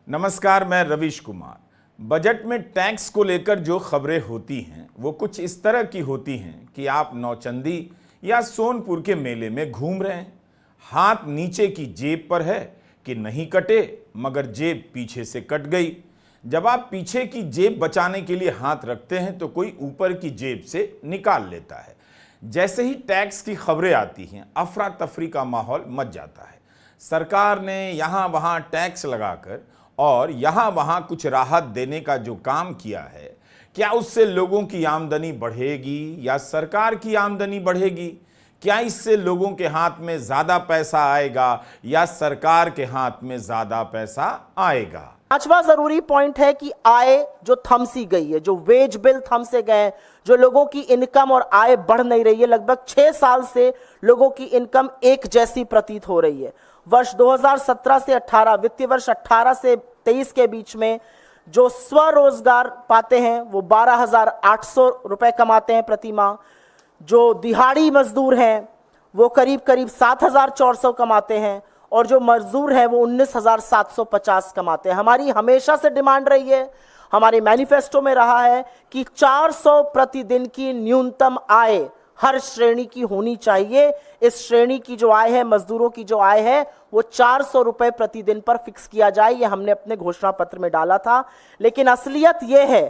नमस्कार, मैं रवीश कुमार। बजट में टैक्स को लेकर जो खबरें होती हैं वो कुछ इस तरह की होती हैं कि आप नौचंदी या सोनपुर के मेले में घूम रहे हैं, हाथ नीचे की जेब पर है कि नहीं कटे मगर जेब पीछे से कट गई। जब आप पीछे की जेब बचाने के लिए हाथ रखते हैं तो कोई ऊपर की जेब से निकाल लेता है। जैसे ही टैक्स की खबरें आती हैं, अफरा तफरी का माहौल मच जाता है। सरकार ने यहाँ वहाँ टैक्स लगाकर और यहाँ वहाँ कुछ राहत देने का जो काम किया है, क्या उससे लोगों की आमदनी बढ़ेगी या सरकार की आमदनी बढ़ेगी? क्या इससे लोगों के हाथ में ज़्यादा पैसा आएगा या सरकार के हाथ में ज़्यादा पैसा आएगा? पांचवा जरूरी पॉइंट है कि आय जो थम सी गई है, जो वेज बिल थम से गए, जो लोगों की इनकम और आय बढ़ नहीं रही है। लगभग 6 साल से लोगों की इनकम एक जैसी प्रतीत हो रही है। वर्ष 2017 से 18, वित्तीय वर्ष 18 से 23 के बीच में जो स्वरोजगार पाते हैं वो 12,800 रुपए कमाते हैं प्रति माह। जो दिहाड़ी मजदूर हैं वो करीब करीब 7,400 कमाते हैं और जो मजदूर हैं वो 19,750 कमाते हैं। हमारी हमेशा से डिमांड रही है, हमारे मैनिफेस्टो में रहा है कि 400 प्रतिदिन की न्यूनतम आय हर श्रेणी की होनी चाहिए। इस श्रेणी की जो आय है, मजदूरों की जो आय है, वो 400 रुपए प्रतिदिन पर फिक्स किया जाए। ये हमने अपने घोषणा पत्र में डाला था। लेकिन असलियत यह है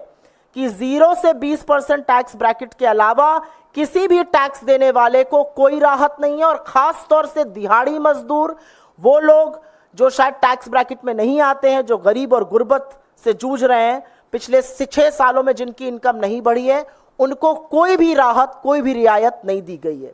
कि 0 से 20% टैक्स ब्रैकेट के अलावा किसी भी टैक्स देने वाले को कोई राहत नहीं है। और खास तौर से दिहाड़ी मजदूर, वो लोग जो शायद टैक्स ब्रैकेट में नहीं आते हैं, जो गरीब और गुर्बत से जूझ रहे हैं, पिछले 6 सालों में जिनकी इनकम नहीं बढ़ी है, उनको कोई भी राहत, कोई भी रियायत नहीं दी गई है।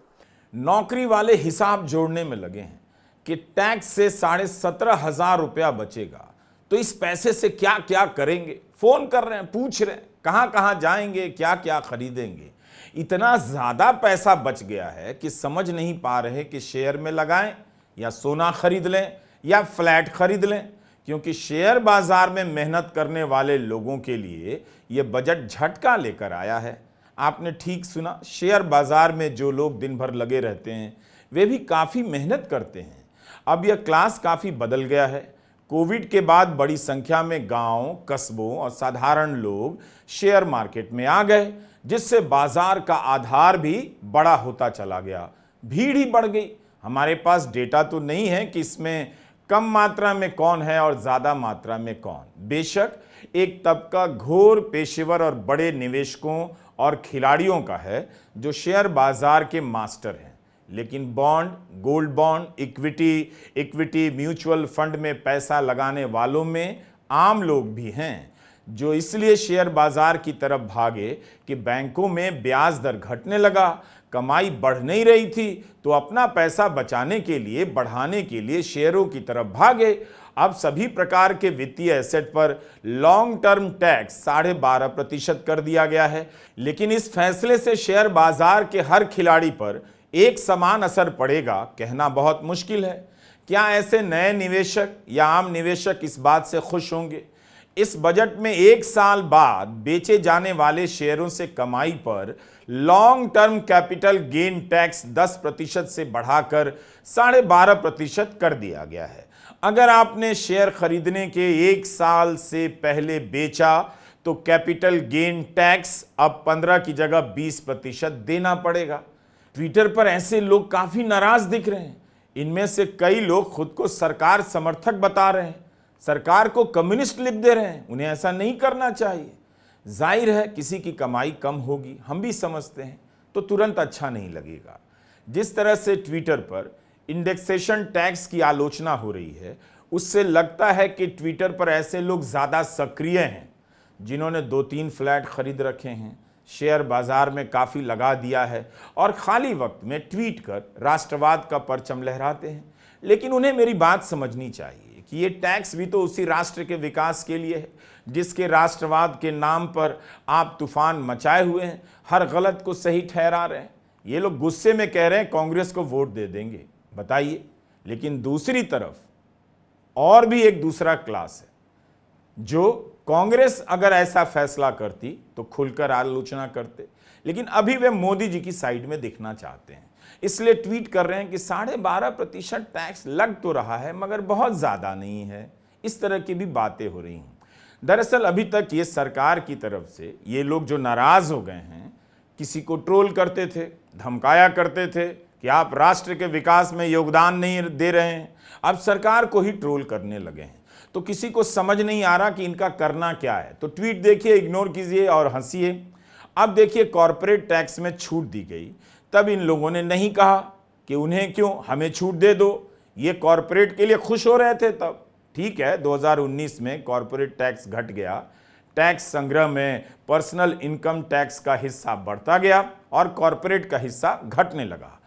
नौकरी वाले हिसाब जोड़ने में लगे हैं कि टैक्स से 17,500 रुपया बचेगा, तो इस पैसे से क्या क्या करेंगे। फोन कर रहे हैं, पूछ रहे हैं कहां कहां जाएंगे, क्या क्या खरीदेंगे। इतना ज्यादा पैसा बच गया है कि समझ नहीं पा रहे कि शेयर में लगाएं या सोना खरीद लें या फ्लैट खरीद लें, क्योंकि शेयर बाजार में मेहनत करने वाले लोगों के लिए यह बजट झटका लेकर आया है। आपने ठीक सुना, शेयर बाजार में जो लोग दिन भर लगे रहते हैं वे भी काफ़ी मेहनत करते हैं। अब यह क्लास काफ़ी बदल गया है। कोविड के बाद बड़ी संख्या में गांव, कस्बों और साधारण लोग शेयर मार्केट में आ गए, जिससे बाजार का आधार भी बड़ा होता चला गया, भीड़ ही बढ़ गई। हमारे पास डेटा तो नहीं है कि इसमें कम मात्रा में कौन है और ज़्यादा मात्रा में कौन। बेशक एक तबका घोर पेशेवर और बड़े निवेशकों और खिलाड़ियों का है जो शेयर बाजार के मास्टर हैं, लेकिन bond, gold bond, equity mutual fund में पैसा लगाने वालों में आम लोग भी हैं जो इसलिए शेयर बाजार की तरफ भागे कि बैंकों में ब्याज दर घटने लगा, कमाई बढ़ नहीं रही थी, तो अपना पैसा बचाने के लिए, बढ़ाने के लिए शेयरों की तरफ भागे। अब सभी प्रकार के वित्तीय एसेट पर लॉन्ग टर्म टैक्स 12.5% कर दिया गया है। लेकिन इस फैसले से शेयर बाजार के हर खिलाड़ी पर एक समान असर पड़ेगा, कहना बहुत मुश्किल है। क्या ऐसे नए निवेशक या आम निवेशक इस बात से खुश होंगे? इस बजट में 1 साल बाद बेचे जाने वाले शेयरों से कमाई पर long term capital gain tax 10% से बढ़ाकर 12.5% कर दिया गया है। अगर आपने शेयर खरीदने के 1 साल से पहले बेचा तो कैपिटल गेन टैक्स अब 15 की जगह 20% देना पड़ेगा। ट्विटर पर ऐसे लोग काफी नाराज दिख रहे हैं। इनमें से कई लोग खुद को सरकार समर्थक बता रहे हैं, सरकार को कम्युनिस्ट लिख दे रहे हैं। उन्हें ऐसा नहीं करना चाहिए। जाहिर है किसी की कमाई कम होगी, हम भी समझते हैं, तो तुरंत अच्छा नहीं लगेगा। जिस तरह से ट्विटर पर इंडेक्सेशन टैक्स की आलोचना हो रही है, उससे लगता है कि ट्विटर पर ऐसे लोग ज़्यादा सक्रिय हैं जिन्होंने 2-3 फ्लैट खरीद रखे हैं, शेयर बाजार में काफ़ी लगा दिया है और खाली वक्त में ट्वीट कर राष्ट्रवाद का परचम लहराते हैं। लेकिन उन्हें मेरी बात समझनी चाहिए कि ये टैक्स भी तो उसी राष्ट्र के विकास के लिए है जिसके राष्ट्रवाद के नाम पर आप तूफान मचाए हुए हैं, हर गलत को सही ठहरा रहे हैं। ये लोग गुस्से में कह रहे हैं कांग्रेस को वोट दे देंगे, बताइए। लेकिन दूसरी तरफ और भी एक दूसरा क्लास है जो कांग्रेस अगर ऐसा फैसला करती तो खुलकर आलोचना करते, लेकिन अभी वे मोदी जी की साइड में दिखना चाहते हैं, इसलिए ट्वीट कर रहे हैं कि 12.5% टैक्स लग तो रहा है मगर बहुत ज्यादा नहीं है। इस तरह की भी बातें हो रही हैं। दरअसल अभी तक ये सरकार की तरफ से ये लोग जो नाराज हो गए हैं, किसी को ट्रोल करते थे, धमकाया करते थे कि आप राष्ट्र के विकास में योगदान नहीं दे रहे हैं, अब सरकार को ही ट्रोल करने लगे हैं। तो किसी को समझ नहीं आ रहा कि इनका करना क्या है। तो ट्वीट देखिए, इग्नोर कीजिए और हंसिए। अब देखिए, कॉर्पोरेट टैक्स में छूट दी गई, तब इन लोगों ने नहीं कहा कि उन्हें क्यों, हमें छूट दे दो। ये कॉर्पोरेट के लिए खुश हो रहे थे तब। ठीक है, 2019 में कॉर्पोरेट टैक्स घट गया, टैक्स संग्रह में पर्सनल इनकम टैक्स का हिस्सा बढ़ता गया और कॉर्पोरेट का हिस्सा घटने लगा।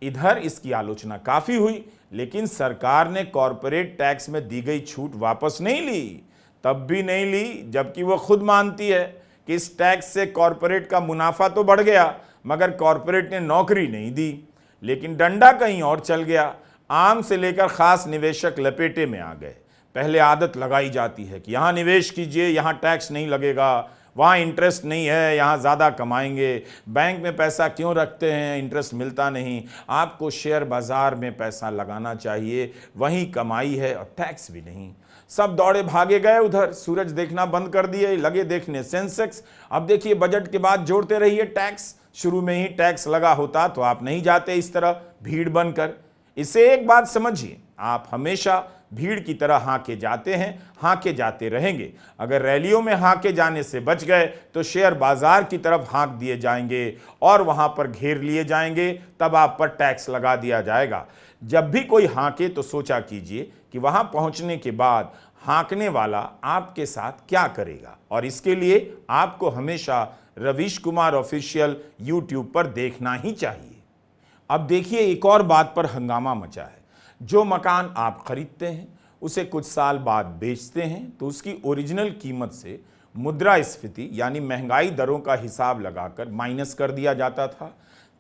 इधर इसकी आलोचना काफी हुई, लेकिन सरकार ने कॉर्पोरेट टैक्स में दी गई छूट वापस नहीं ली। तब भी नहीं ली, जबकि वो खुद मानती है कि इस टैक्स से कॉर्पोरेट का मुनाफा तो बढ़ गया, मगर कॉर्पोरेट ने नौकरी नहीं दी। लेकिन डंडा कहीं और चल गया। आम से लेकर खास निवेशक लपेटे में आ गए। पहले आदत लगाई जाती है कि यहाँ निवेश कीजिए, यहाँ टैक्स नहीं लगेगा, वहाँ इंटरेस्ट नहीं है, यहाँ ज़्यादा कमाएंगे, बैंक में पैसा क्यों रखते हैं, इंटरेस्ट मिलता नहीं, आपको शेयर बाज़ार में पैसा लगाना चाहिए, वहीं कमाई है और टैक्स भी नहीं। सब दौड़े भागे गए उधर, सूरज देखना बंद कर दिए, लगे देखने सेंसेक्स। अब देखिए, बजट के बाद जोड़ते रहिए टैक्स। शुरू में ही टैक्स लगा होता तो आप नहीं जाते इस तरह भीड़ बनकर। इसे एक बात समझिए, आप हमेशा भीड़ की तरह हाके जाते हैं, हाके जाते रहेंगे। अगर रैलियों में हाके जाने से बच गए तो शेयर बाजार की तरफ हाँक दिए जाएंगे और वहां पर घेर लिए जाएंगे, तब आप पर टैक्स लगा दिया जाएगा। जब भी कोई हाके तो सोचा कीजिए कि वहां पहुंचने के बाद हाँकने वाला आपके साथ क्या करेगा, और इसके लिए आपको हमेशा रवीश कुमार ऑफिशियल यूट्यूब पर देखना ही चाहिए। अब देखिए, एक और बात पर हंगामा मचा है। जो मकान आप खरीदते हैं, उसे कुछ साल बाद बेचते हैं, तो उसकी ओरिजिनल कीमत से मुद्रास्फीति यानी महंगाई दरों का हिसाब लगाकर माइनस कर दिया जाता था।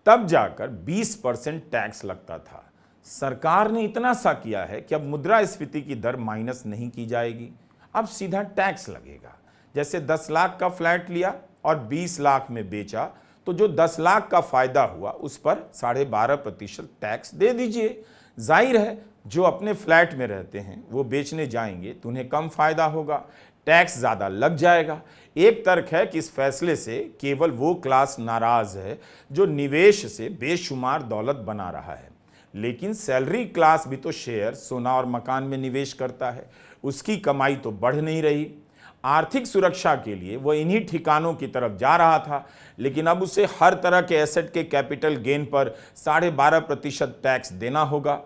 तब जाकर 20% टैक्स लगता था। सरकार ने इतना सा किया है कि अब मुद्रास्फीति की दर माइनस नहीं की जाएगी, अब सीधा टैक्स लगेगा। जैसे 10 लाख का फ्लैट लिया और 20 लाख में बेचा, तो जो 10 लाख का फायदा हुआ उस पर 12.5% टैक्स दे दीजिए। जाहिर है, जो अपने फ्लैट में रहते हैं वो बेचने जाएंगे तो उन्हें कम फायदा होगा, टैक्स ज़्यादा लग जाएगा। एक तर्क है कि इस फैसले से केवल वो क्लास नाराज है जो निवेश से बेशुमार दौलत बना रहा है, लेकिन सैलरी क्लास भी तो शेयर, सोना और मकान में निवेश करता है, उसकी कमाई तो बढ़ नहीं रही। आर्थिक सुरक्षा के लिए वो इन्हीं ठिकानों की तरफ जा रहा था, लेकिन अब उसे हर तरह के एसेट के कैपिटल गेन पर 12.5% टैक्स देना होगा।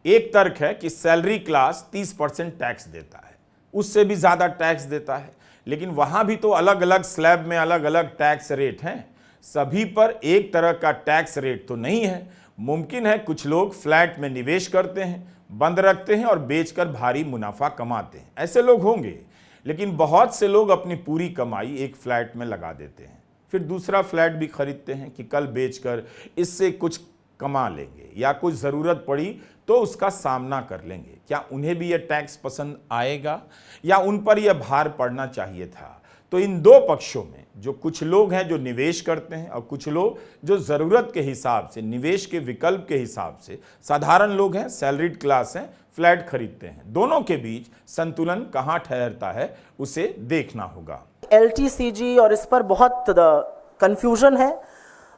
एक तर्क है कि सैलरी क्लास 30% टैक्स देता है, उससे भी ज़्यादा टैक्स देता है, लेकिन वहाँ भी तो अलग अलग स्लैब में अलग अलग टैक्स रेट हैं। सभी पर एक तरह का टैक्स रेट तो नहीं है। मुमकिन है कुछ लोग फ्लैट में निवेश करते हैं, बंद रखते हैं और बेचकर भारी मुनाफा कमाते हैं, ऐसे लोग होंगे। लेकिन बहुत से लोग अपनी पूरी कमाई एक फ्लैट में लगा देते हैं, फिर दूसरा फ्लैट भी खरीदते हैं कि कल बेचकर इससे कुछ कमा लेंगे या कुछ ज़रूरत पड़ी तो उसका सामना कर लेंगे। क्या उन्हें भी यह टैक्स पसंद आएगा या उन पर यह भार पड़ना चाहिए था? तो इन दो पक्षों में जो कुछ लोग हैं जो निवेश करते हैं और कुछ लोग जो ज़रूरत के हिसाब से, निवेश के विकल्प के हिसाब से साधारण लोग हैं, सैलरीड क्लास हैं, फ्लैट खरीदते हैं, दोनों के बीच संतुलन कहाँ ठहरता है उसे देखना होगा। LTCG और इस पर बहुत कंफ्यूजन है।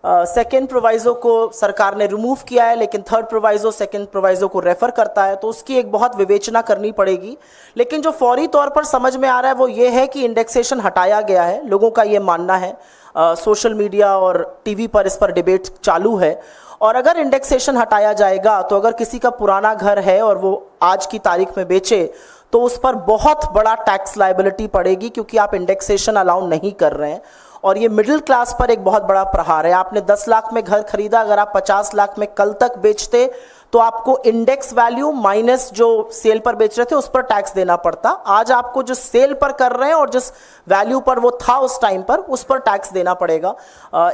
सेकेंड प्रोवाइजो को सरकार ने रिमूव किया है, लेकिन थर्ड प्रोवाइजो सेकेंड प्रोवाइजो को रेफर करता है, तो उसकी एक बहुत विवेचना करनी पड़ेगी। लेकिन जो फौरी तौर पर समझ में आ रहा है वो ये है कि इंडेक्सेशन हटाया गया है, लोगों का ये मानना है। सोशल मीडिया और टीवी पर इस पर डिबेट चालू है। और अगर इंडेक्सेशन हटाया जाएगा तो अगर किसी का पुराना घर है और वो आज की तारीख में बेचे तो उस पर बहुत बड़ा टैक्स लायबिलिटी पड़ेगी, क्योंकि आप इंडेक्सेशन अलाउ नहीं कर रहे हैं। और ये मिडिल क्लास पर एक बहुत बड़ा प्रहार है। आपने 10 लाख में घर खरीदा, अगर आप 50 लाख में कल तक बेचते तो आपको इंडेक्स वैल्यू माइनस जो सेल पर बेच रहे थे उस पर टैक्स देना पड़ता। आज आपको जो सेल पर कर रहे हैं और जिस वैल्यू पर वो था उस टाइम पर, उस पर टैक्स देना पड़ेगा।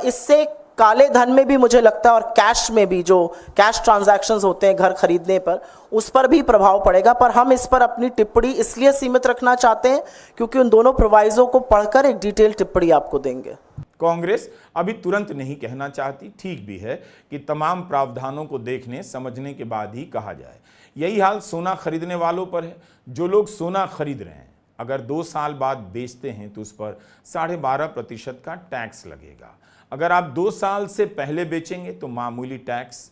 इससे काले धन में भी मुझे लगता है और कैश में भी, जो कैश ट्रांजैक्शंस होते हैं घर खरीदने पर, उस पर भी प्रभाव पड़ेगा। पर हम इस पर अपनी टिप्पणी इसलिए सीमित रखना चाहते हैं क्योंकि उन दोनों प्रोवाइजो को पढ़कर एक डिटेल टिप्पणी आपको देंगे। कांग्रेस अभी तुरंत नहीं कहना चाहती, ठीक भी है कि तमाम प्रावधानों को देखने समझने के बाद ही कहा जाए। यही हाल सोना खरीदने वालों पर है। जो लोग सोना खरीद रहे हैं, अगर 2 साल बाद बेचते हैं तो उस पर 12.5% का टैक्स लगेगा। अगर आप 2 साल से पहले बेचेंगे तो मामूली टैक्स।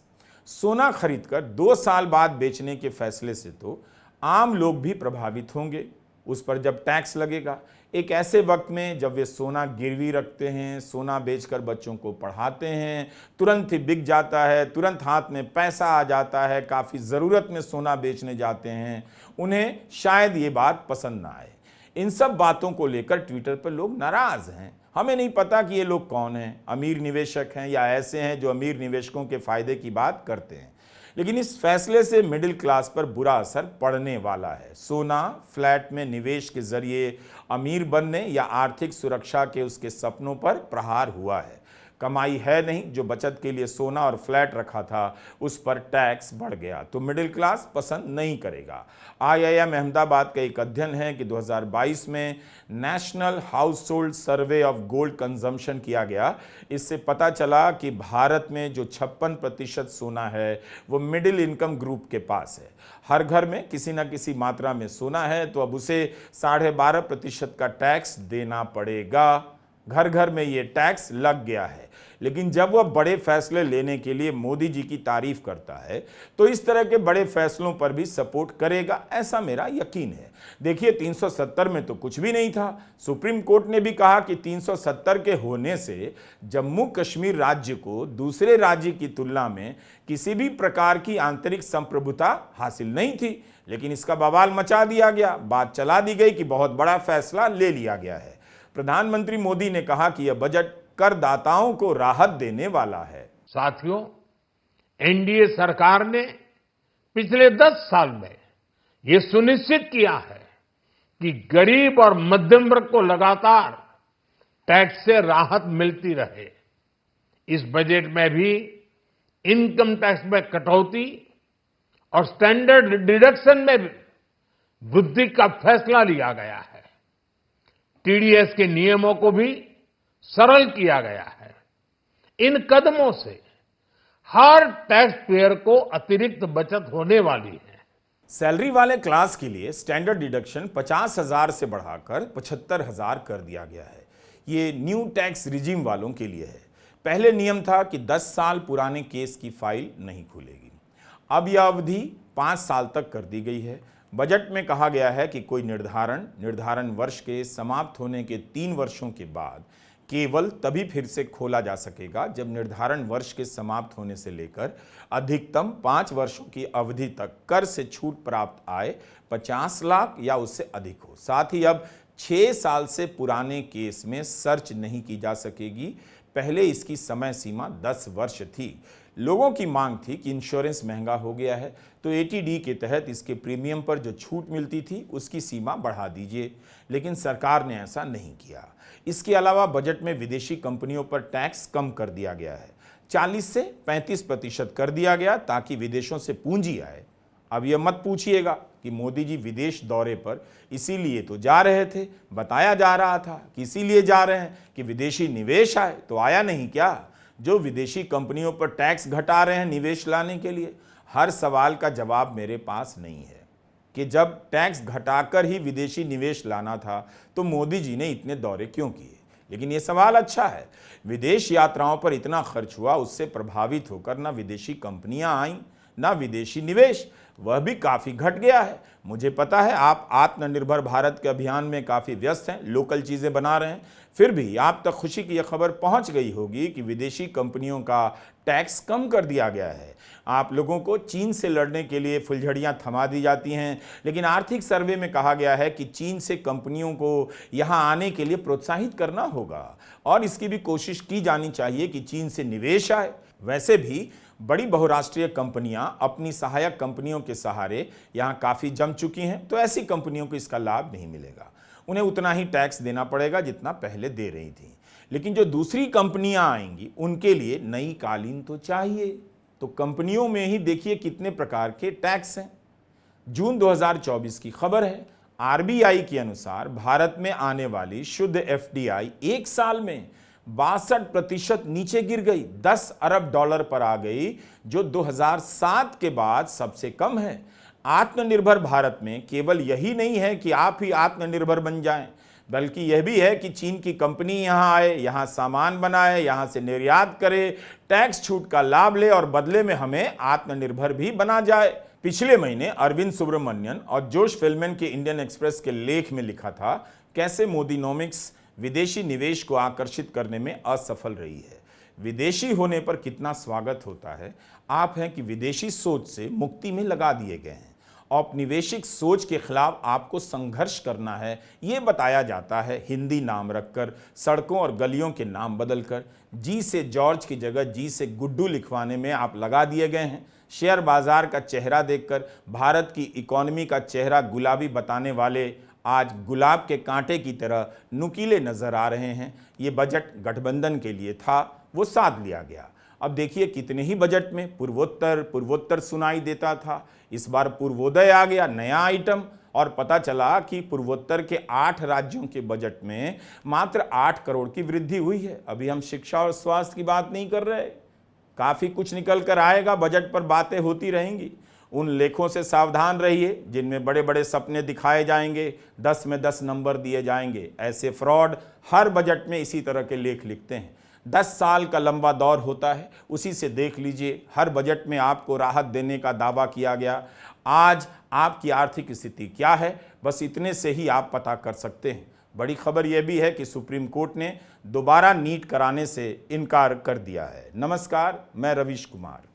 सोना खरीदकर 2 साल बाद बेचने के फैसले से तो आम लोग भी प्रभावित होंगे, उस पर जब टैक्स लगेगा। एक ऐसे वक्त में जब वे सोना गिरवी रखते हैं, सोना बेचकर बच्चों को पढ़ाते हैं, तुरंत ही बिक जाता है, तुरंत हाथ में पैसा आ जाता है, काफ़ी ज़रूरत में सोना बेचने जाते हैं, उन्हें शायद ये बात पसंद ना आए। इन सब बातों को लेकर ट्विटर पर लोग नाराज़ हैं। हमें नहीं पता कि ये लोग कौन हैं, अमीर निवेशक हैं या ऐसे हैं जो अमीर निवेशकों के फायदे की बात करते हैं। लेकिन इस फैसले से मिडिल क्लास पर बुरा असर पड़ने वाला है। सोना, फ्लैट में निवेश के जरिए अमीर बनने या आर्थिक सुरक्षा के उसके सपनों पर प्रहार हुआ है। कमाई है नहीं, जो बचत के लिए सोना और फ्लैट रखा था उस पर टैक्स बढ़ गया तो मिडिल क्लास पसंद नहीं करेगा। IIM अहमदाबाद का एक अध्ययन है कि 2022 में national house hold survey of gold consumption किया गया। इससे पता चला कि भारत में जो 56% सोना है वो मिडिल इनकम ग्रुप के पास है। हर घर में किसी न किसी मात्रा में सोना है तो अब उसे 12.5% का टैक्स देना पड़ेगा। घर घर में ये टैक्स लग गया है। लेकिन जब वह बड़े फैसले लेने के लिए मोदी जी की तारीफ करता है तो इस तरह के बड़े फैसलों पर भी सपोर्ट करेगा, ऐसा मेरा यकीन है। देखिए, 370 में तो कुछ भी नहीं था। सुप्रीम कोर्ट ने भी कहा कि 370 के होने से जम्मू कश्मीर राज्य को दूसरे राज्य की तुलना में किसी भी प्रकार की आंतरिक संप्रभुता हासिल नहीं थी। लेकिन इसका बवाल मचा दिया गया, बात चला दी गई कि बहुत बड़ा फैसला ले लिया गया है। प्रधानमंत्री मोदी ने कहा कि यह बजट करदाताओं को राहत देने वाला है। साथियों, एनडीए सरकार ने पिछले 10 साल में ये सुनिश्चित किया है कि गरीब और मध्यम वर्ग को लगातार टैक्स से राहत मिलती रहे। इस बजट में भी इनकम टैक्स में कटौती और स्टैंडर्ड डिडक्शन में भी वृद्धि का फैसला लिया गया है। टीडीएस के नियमों को भी सरल किया गया है। इन कदमों से हर टैक्स पेयर को अतिरिक्त बचत होने वाली है। सैलरी वाले क्लास के लिए स्टैंडर्ड डिडक्शन 50,000 से बढ़ाकर 75,000 कर दिया गया है। ये न्यू टैक्स रिजीम वालों के लिए है। पहले नियम था कि 10 साल पुराने केस की फाइल नहीं खुलेगी। अब यह अवधि 5 साल तक कर दी गई है। बजट में कहा गया है कि कोई निर्धारण वर्ष के समाप्त होने के 3 वर्षों के बाद केवल तभी फिर से खोला जा सकेगा जब निर्धारण वर्ष के समाप्त होने से लेकर अधिकतम 5 वर्षों की अवधि तक कर से छूट प्राप्त आय 50 लाख या उससे अधिक हो। साथ ही अब 6 साल से पुराने केस में सर्च नहीं की जा सकेगी। पहले इसकी समय सीमा 10 वर्ष थी। लोगों की मांग थी कि इंश्योरेंस महंगा हो गया है तो ATD के तहत इसके प्रीमियम पर जो छूट मिलती थी उसकी सीमा बढ़ा दीजिए, लेकिन सरकार ने ऐसा नहीं किया। इसके अलावा बजट में विदेशी कंपनियों पर टैक्स कम कर दिया गया है। 40 से 35% कर दिया गया ताकि विदेशों से पूंजी आए। अब यह मत पूछिएगा कि मोदी जी विदेश दौरे पर इसीलिए तो जा रहे थे। बताया जा रहा था कि इसीलिए जा रहे हैं कि विदेशी निवेश आए, तो आया नहीं क्या? जो विदेशी कंपनियों पर टैक्स घटा रहे हैं निवेश लाने के लिए, हर सवाल का जवाब मेरे पास नहीं है कि जब टैक्स घटाकर ही विदेशी निवेश लाना था तो मोदी जी ने इतने दौरे क्यों किए। लेकिन ये सवाल अच्छा है। विदेश यात्राओं पर इतना खर्च हुआ, उससे प्रभावित होकर ना विदेशी कंपनियां आईं ना विदेशी निवेश, वह भी काफ़ी घट गया है। मुझे पता है आप आत्मनिर्भर भारत के अभियान में काफ़ी व्यस्त हैं, लोकल चीज़ें बना रहे हैं, फिर भी आप तक खुशी की यह खबर पहुंच गई होगी कि विदेशी कंपनियों का टैक्स कम कर दिया गया है। आप लोगों को चीन से लड़ने के लिए फुलझड़ियां थमा दी जाती हैं, लेकिन आर्थिक सर्वे में कहा गया है कि चीन से कंपनियों को यहां आने के लिए प्रोत्साहित करना होगा और इसकी भी कोशिश की जानी चाहिए कि चीन से निवेश आए। वैसे भी बड़ी बहुराष्ट्रीय कंपनियां अपनी सहायक कंपनियों के सहारे यहां काफ़ी जम चुकी हैं, तो ऐसी कंपनियों को इसका लाभ नहीं मिलेगा। उन्हें उतना ही टैक्स देना पड़ेगा जितना पहले दे रही थी। लेकिन जो दूसरी कंपनियां आएंगी उनके लिए नई कालीन तो चाहिए। तो कंपनियों में ही देखिए कितने प्रकार के टैक्स हैं। जून 2024 की खबर है। RBI के अनुसार भारत में आने वाली शुद्ध FDI एक साल में 62% नीचे गिर गई, $10 अरब पर आ गई, जो 2007 के बाद सबसे कम है। आत्मनिर्भर भारत में केवल यही नहीं है कि आप ही आत्मनिर्भर बन जाएं, बल्कि यह भी है कि चीन की कंपनी यहां आए, यहां सामान बनाए, यहां से निर्यात करे, टैक्स छूट का लाभ ले और बदले में हमें आत्मनिर्भर भी बना जाए। पिछले महीने अरविंद सुब्रमण्यन और जोश फिल्मन के इंडियन एक्सप्रेस के लेख में लिखा था, कैसे मोदीनोमिक्स विदेशी निवेश को आकर्षित करने में असफल रही है। विदेशी होने पर कितना स्वागत होता है, आप हैं कि विदेशी सोच से मुक्ति में लगा दिए गए हैं। औपनिवेशिक सोच के खिलाफ आपको संघर्ष करना है, ये बताया जाता है हिंदी नाम रखकर, सड़कों और गलियों के नाम बदलकर। जी से जॉर्ज की जगह जी से गुड्डू लिखवाने में आप लगा दिए गए हैं। शेयर बाजार का चेहरा देखकर भारत की इकोनॉमी का चेहरा गुलाबी बताने वाले आज गुलाब के कांटे की तरह नुकीले नजर आ रहे हैं। ये बजट गठबंधन के लिए था, वो साध लिया गया। अब देखिए कितने ही बजट में पूर्वोत्तर सुनाई देता था, इस बार पूर्वोदय आ गया, नया आइटम। और पता चला कि पूर्वोत्तर के 8 राज्यों के बजट में मात्र 8 करोड़ की वृद्धि हुई है। अभी हम शिक्षा और स्वास्थ्य की बात नहीं कर रहे। काफी कुछ निकल कर आएगा, बजट पर बातें होती रहेंगी। उन लेखों से सावधान रहिए जिनमें बड़े बड़े सपने दिखाए जाएंगे, 10 में 10 नंबर दिए जाएंगे। ऐसे फ्रॉड हर बजट में इसी तरह के लेख लिखते हैं। 10 साल का लंबा दौर होता है, उसी से देख लीजिए। हर बजट में आपको राहत देने का दावा किया गया। आज आपकी आर्थिक स्थिति क्या है, बस इतने से ही आप पता कर सकते हैं। बड़ी खबर यह भी है कि सुप्रीम कोर्ट ने दोबारा नीट कराने से इनकार कर दिया है। नमस्कार, मैं रवीश कुमार।